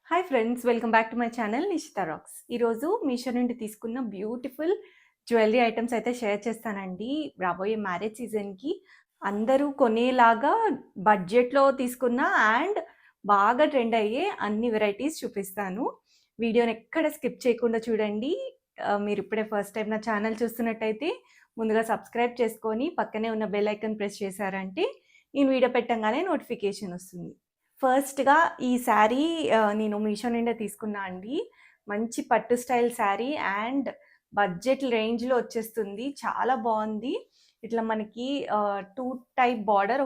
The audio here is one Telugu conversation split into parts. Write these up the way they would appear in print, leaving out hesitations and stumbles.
Hi friends, welcome back to my channel Nishitha rocks. ఈరోజు మీషో నుండి తీసుకున్న బ్యూటిఫుల్ జ్యువెలరీ ఐటమ్స్ అయితే షేర్ చేస్తానండి. రాబోయే మ్యారేజ్ సీజన్‌కి అందరూ కొనేలాగా బడ్జెట్‌లో తీసుకున్న అండ్ బాగా ట్రెండ్ అయ్యే అన్ని వెరైటీస్ చూపిస్తాను. వీడియోని ఎక్కడ స్కిప్ చేయకుండా చూడండి. మీరు ఇప్పుడే ఫస్ట్ టైం నా ఛానల్ చూస్తున్నట్టయితే ముందుగా సబ్స్క్రైబ్ చేసుకొని పక్కనే ఉన్న బెల్ ఐకాన్ ప్రెస్ చేశారంటే నేను వీడియో పెట్టంగానే నోటిఫికేషన్ వస్తుంది. ఫస్ట్‌గా ఈ శారీ నేను మీషో నుండే తీసుకున్నా అండి. మంచి పట్టు స్టైల్ శారీ అండ్ బడ్జెట్ రేంజ్‌లో వచ్చేస్తుంది. చాలా బావుంది. ఇట్లా మనకి 2 టైప్ బార్డర్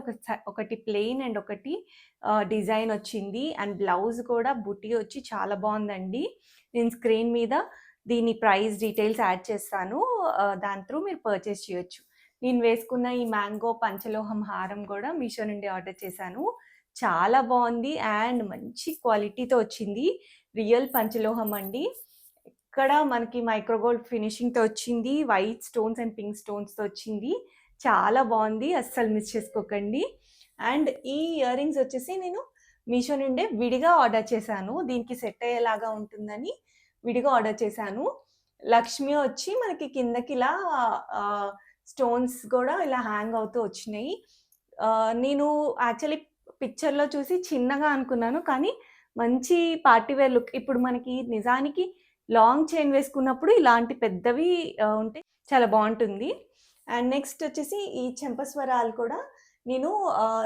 ఒకటి ప్లెయిన్ అండ్ ఒకటి డిజైన్ వచ్చింది. అండ్ బ్లౌజ్ కూడా బుటీ వచ్చి చాలా బావుందండి. నేను స్క్రీన్ మీద దీని ప్రైస్ డీటెయిల్స్ యాడ్ చేస్తాను. దాని త్రూ మీరు పర్చేస్ చేయొచ్చు. నేను వేసుకున్న ఈ మ్యాంగో పంచలోహం హారం కూడా మీషో నుండి ఆర్డర్ చేశాను. చాలా బావుంది అండ్ మంచి క్వాలిటీతో వచ్చింది. రియల్ పంచలోహం అండి. ఇక్కడ మనకి మైక్రో గోల్డ్ ఫినిషింగ్‌తో వచ్చింది. వైట్ స్టోన్స్ అండ్ పింక్ స్టోన్స్‌తో వచ్చింది. చాలా బావుంది. అస్సలు మిస్ చేసుకోకండి. అండ్ ఈ ఇయర్ రింగ్స్ వచ్చేసి నేను మీషో నుండే విడిగా ఆర్డర్ చేశాను. దీనికి సెట్ అయ్యేలాగా ఉంటుందని విడిగా ఆర్డర్ చేశాను. లక్ష్మి వచ్చి మనకి కిందకి ఇలా స్టోన్స్ కూడా ఇలా హ్యాంగ్ అవుతూ వచ్చినాయి. నేను యాక్చువల్లీ పిక్చర్‌లో చూసి చిన్నగా అనుకున్నాను. కానీ మంచి పార్టీ వేర్ లుక్. ఇప్పుడు మనకి నిజానికి లాంగ్ చైన్ వేసుకున్నప్పుడు ఇలాంటి పెద్దవి ఉంటే చాలా బావుంటుంది. అండ్ నెక్స్ట్ వచ్చేసి ఈ చెంపస్వరాలు కూడా నేను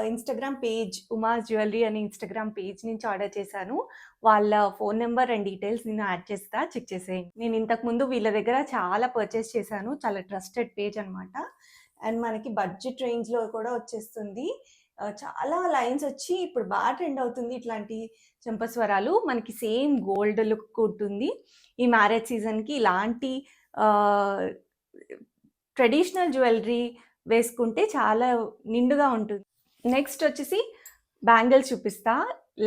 ఇన్‌స్టాగ్రామ్ పేజ్ ఉమాస్ జ్యువెలరీ అనే ఇన్‌స్టాగ్రామ్ పేజ్ నుంచి ఆర్డర్ చేశాను. వాళ్ళ ఫోన్ నంబర్ అండ్ డీటెయిల్స్ నేను యాడ్ చేస్తా. చెక్ చేసేయండి. నేను ఇంతకుముందు వీళ్ళ దగ్గర చాలా పర్చేస్ చేశాను. చాలా ట్రస్టెడ్ పేజ్ అనమాట. అండ్ మనకి బడ్జెట్ రేంజ్‌లో కూడా వచ్చేస్తుంది. చాలా లైన్స్ వచ్చి ఇప్పుడు బాగా ట్రెండ్ అవుతుంది ఇట్లాంటి చెంపస్వరాలు. మనకి సేమ్ గోల్డ్ లుక్ ఉంటుంది. ఈ మ్యారేజ్ సీజన్‌కి ఇలాంటి ఆహ్, ట్రెడిషనల్ జ్యువెలరీ వేసుకుంటే చాలా నిండుగా ఉంటుంది. నెక్స్ట్ వచ్చేసి బ్యాంగిల్స్ చూపిస్తా.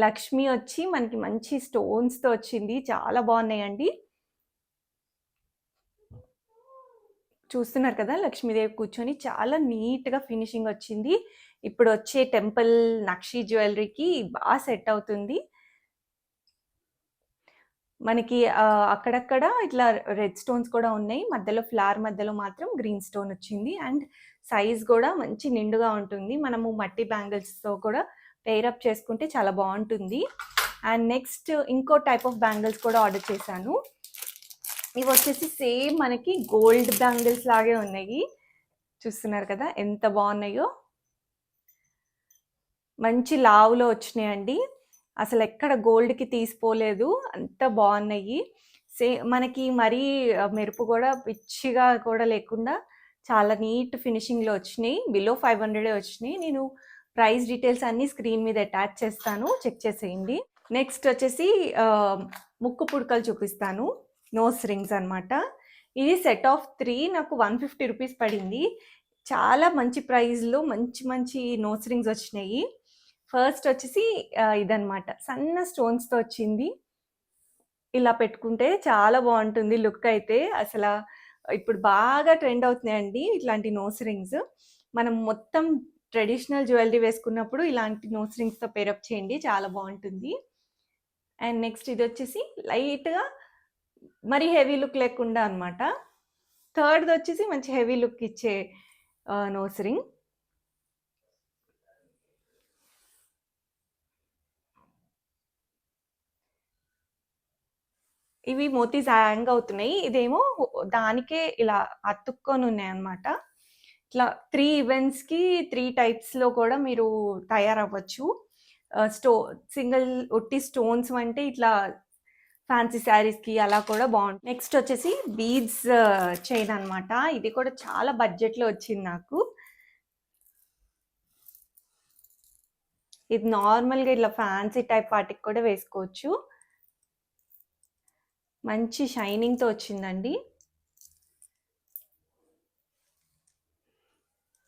లక్ష్మి వచ్చి మనకి మంచి స్టోన్స్‌తో వచ్చింది. చాలా బాగున్నాయండి. చూస్తున్నారు కదా! లక్ష్మీదేవి కూర్చొని చాలా నీట్‌గా ఫినిషింగ్ వచ్చింది. ఇప్పుడు వచ్చే టెంపుల్ నక్షి జ్యువెలరీకి బా సెట్ అవుతుంది. మనకి అక్కడక్కడ ఇట్లా రెడ్ స్టోన్స్ కూడా ఉన్నాయి. మధ్యలో ఫ్లవర్ మధ్యలో మాత్రం గ్రీన్ స్టోన్ వచ్చింది. అండ్ సైజ్ కూడా మంచి నిండుగా ఉంటుంది. మనము మట్టి బ్యాంగిల్స్‌తో కూడా పెయిర్ అప్ చేసుకుంటే చాలా బావుంటుంది. అండ్ నెక్స్ట్ ఇంకో టైప్ ఆఫ్ బ్యాంగిల్స్ కూడా ఆర్డర్ చేశాను. ఇవి వచ్చేసి సేమ్ మనకి గోల్డ్ బ్యాంగిల్స్ లాగే ఉన్నాయి. చూస్తున్నారు కదా ఎంత బాగున్నాయో. మంచి లావులో వచ్చినాయండి. అసలు ఎక్కడ గోల్డ్‌కి తీసిపోలేదు. అంత బాగున్నాయి. మనకి మరీ మెరుపు కూడా పిచ్చిగా కూడా లేకుండా చాలా నీట్ ఫినిషింగ్‌లో వచ్చినాయి. బిలో 500 వచ్చినాయి. నేను ప్రైస్ డీటెయిల్స్ అన్నీ స్క్రీన్ మీద అటాచ్ చేస్తాను. చెక్ చేసేయండి. నెక్స్ట్ వచ్చేసి ముక్కు పుడకలు చూపిస్తాను. నోస్ రింగ్స్ అనమాట. ఇది సెట్ ఆఫ్ 3 నాకు 150 రూపీస్ పడింది. చాలా మంచి ప్రైస్‌లో మంచి మంచి నోస్ రింగ్స్ వచ్చినాయి. ఫస్ట్ వచ్చేసి ఇదనమాట. సన్న స్టోన్స్‌తో వచ్చింది. ఇలా పెట్టుకుంటే చాలా బావుంటుంది లుక్ అయితే. ఇప్పుడు బాగా ట్రెండ్ అవుతున్నాయండి ఇట్లాంటి నోస్ రింగ్స్. మనం మొత్తం ట్రెడిషనల్ జ్యువెలరీ వేసుకున్నప్పుడు ఇలాంటి నోస్ రింగ్స్‌తో పేరప్ చేయండి. చాలా బావుంటుంది. అండ్ నెక్స్ట్ ఇదొచ్చేసి లైట్‌గా మరీ హెవీ లుక్ లేకుండా అనమాట. థర్డ్‌దొచ్చేసి మంచి హెవీ లుక్ ఇచ్చే నోస్ రింగ్. ఇవి మోతీస్ హ్యాంగ్ అవుతున్నాయి. ఇదేమో దానికే ఇలా అతుక్కొని ఉన్నాయన్నమాట. ఇట్లా 3 ఈవెంట్స్‌కి 3 టైప్స్‌లో కూడా మీరు తయారవ్వచ్చు. సింగిల్ ఒట్టి స్టోన్స్ అంటే ఇట్లా ఫ్యాన్సీ శారీస్‌కి అలా కూడా బావుంటుంది. నెక్స్ట్ వచ్చేసి బీడ్స్ చైన్ అనమాట. ఇది కూడా చాలా బడ్జెట్‌లో వచ్చింది నాకు. ఇది నార్మల్‌గా ఇట్లా ఫ్యాన్సీ టైప్ వాటికి కూడా వేసుకోవచ్చు. మంచి షైనింగ్‌తో వచ్చిందండి.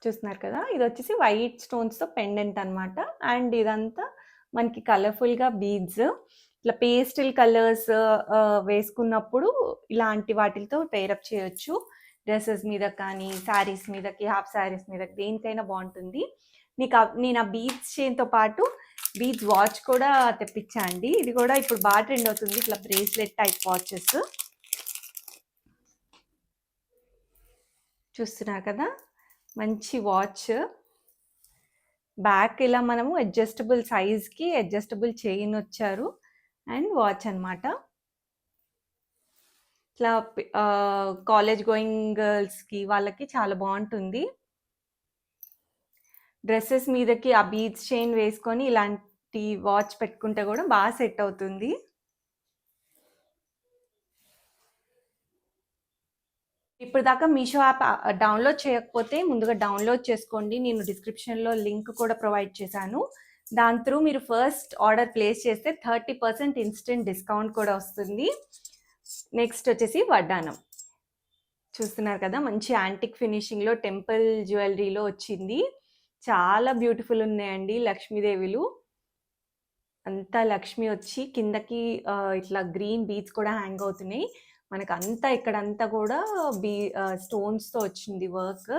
చూస్తున్నారు కదా! ఇదొచ్చేసి వైట్ స్టోన్స్‌తో పెండెంట్ అనమాట. అండ్ ఇదంతా మనకి కలర్‌ఫుల్‌గా బీడ్స్. ఇట్లా పేస్టల్ కలర్స్ వేసుకున్నప్పుడు ఇలాంటి వాటిలతో పెయిరప్ చేయొచ్చు. డ్రెసెస్ మీద కానీ, శారీస్ మీదకి, హాఫ్ శారీస్ మీదకి దేనికైనా బావుంటుంది. నేను ఆ బీడ్స్ చైన్‌తో పాటు బీడ్స్ వాచ్ కూడా తెప్పించా అండి. ఇది కూడా ఇప్పుడు బాగా ట్రెండ్ అవుతుంది, ఇట్లా బ్రేస్లెట్ టైప్ వాచెస్. చూస్తున్నారు కదా, మంచి వాచ్. బ్యాక్ ఇలా మనము అడ్జస్టబుల్ సైజ్కి అడ్జస్టబుల్ చైన్ వచ్చారు అండ్ వాచ్ అనమాట. ఇట్లా కాలేజ్ గోయింగ్ గర్ల్స్కి వాళ్ళకి చాలా బాగుంటుంది. డ్రెస్సెస్ మీదకి ఆ బీడ్స్ చైన్ వేసుకొని ఇలాంటి వాచ్ పెట్టుకుంటే కూడా బాగా సెట్ అవుతుంది. ఇప్పుడు దాకా మీషో యాప్ డౌన్లోడ్ చేయకపోతే ముందుగా డౌన్లోడ్ చేసుకోండి. నేను డిస్క్రిప్షన్లో లింక్ కూడా ప్రొవైడ్ చేశాను. దాని త్రూ మీరు ఫస్ట్ ఆర్డర్ ప్లేస్ చేస్తే 30% ఇన్స్టెంట్ డిస్కౌంట్ కూడా వస్తుంది. నెక్స్ట్ వచ్చేసి వడ్డానం. చూస్తున్నారు కదా, మంచి యాంటిక్ ఫినిషింగ్లో టెంపుల్ జ్యువెలరీలో వచ్చింది. చాలా బ్యూటిఫుల్ ఉన్నాయండి లక్ష్మీదేవిలు. అంతా లక్ష్మి వచ్చి కిందకి ఇట్లా గ్రీన్ బీడ్స్ కూడా హ్యాంగ్ అవుతున్నాయి. మనకు అంతా ఇక్కడంతా కూడా స్టోన్స్తో వచ్చింది వర్క్.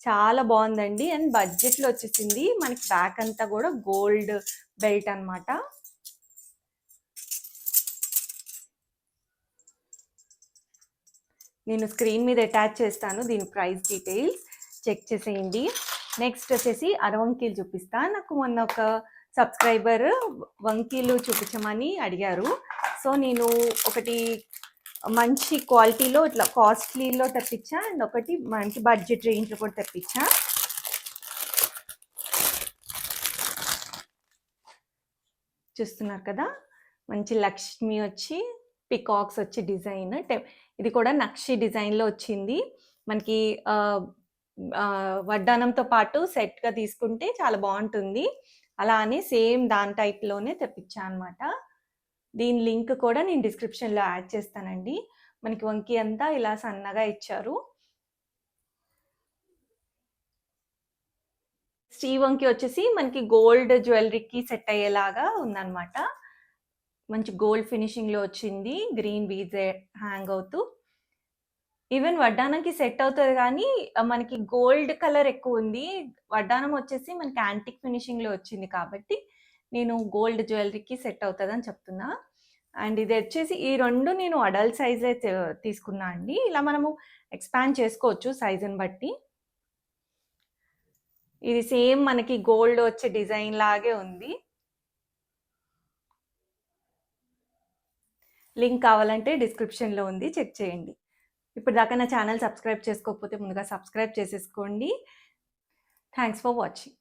చాలా బాగుందండి అండ్ బడ్జెట్లో వచ్చేసింది. మనకి బ్యాక్ అంతా కూడా గోల్డ్ బెల్ట్ అనమాట. నేను స్క్రీన్ మీద అటాచ్ చేస్తాను దీని ప్రైస్ డీటెయిల్స్, చెక్ చేసేయండి. నెక్స్ట్ వచ్చేసి అరవంకీలు చూపిస్తా. నాకు మొన్న ఒక సబ్స్క్రైబర్ వంకీలు చూపించమని అడిగారు. సో నేను ఒకటి మంచి క్వాలిటీలో ఇట్లా కాస్ట్లీలో తెప్పించా అండ్ ఒకటి మంచి బడ్జెట్ రేంజ్లో కూడా తెప్పించా. చూస్తున్నారు కదా, మంచి లక్ష్మి వచ్చి పికాక్స్ వచ్చి డిజైన్. ఇది కూడా నక్షి డిజైన్లో వచ్చింది. మనకి వడ్డానంతో పాటు సెట్గా తీసుకుంటే చాలా బాగుంటుంది. అలా అని సేమ్ దాని టైప్లోనే తెప్పించా అనమాట. దీని లింక్ కూడా నేను డిస్క్రిప్షన్లో యాడ్ చేస్తానండి. మనకి వంకి అంతా ఇలా సన్నగా ఇచ్చారు. వంకి వచ్చేసి మనకి గోల్డ్ జ్యువెలరీకి సెట్ అయ్యేలాగా ఉందన్నమాట. మంచి గోల్డ్ ఫినిషింగ్లో వచ్చింది, గ్రీన్ బీడ్స్ హ్యాంగ్ అవుతూ. ఈవెన్ వడ్డానంకి సెట్ అవుతుంది కానీ మనకి గోల్డ్ కలర్ ఎక్కువ ఉంది. వడ్డానం వచ్చేసి మనకి యాంటిక్ ఫినిషింగ్లో వచ్చింది కాబట్టి నేను గోల్డ్ జ్యువెలరీకి సెట్ అవుతుందని చెప్తున్నా. అండ్ ఇది వచ్చేసి ఈ రెండు నేను అడల్ట్ సైజే తీసుకున్నా అండి. ఇలా మనము ఎక్స్పాండ్ చేసుకోవచ్చు సైజుని బట్టి. ఇది సేమ్ మనకి గోల్డ్ వచ్చే డిజైన్ లాగే ఉంది. లింక్ కావాలంటే డిస్క్రిప్షన్లో ఉంది, చెక్ చేయండి. ఇప్పుడు దాకా నా ఛానల్ సబ్స్క్రైబ్ చేసుకోకపోతే ముందుగా సబ్స్క్రైబ్ చేసేసుకోండి. Thanks for watching.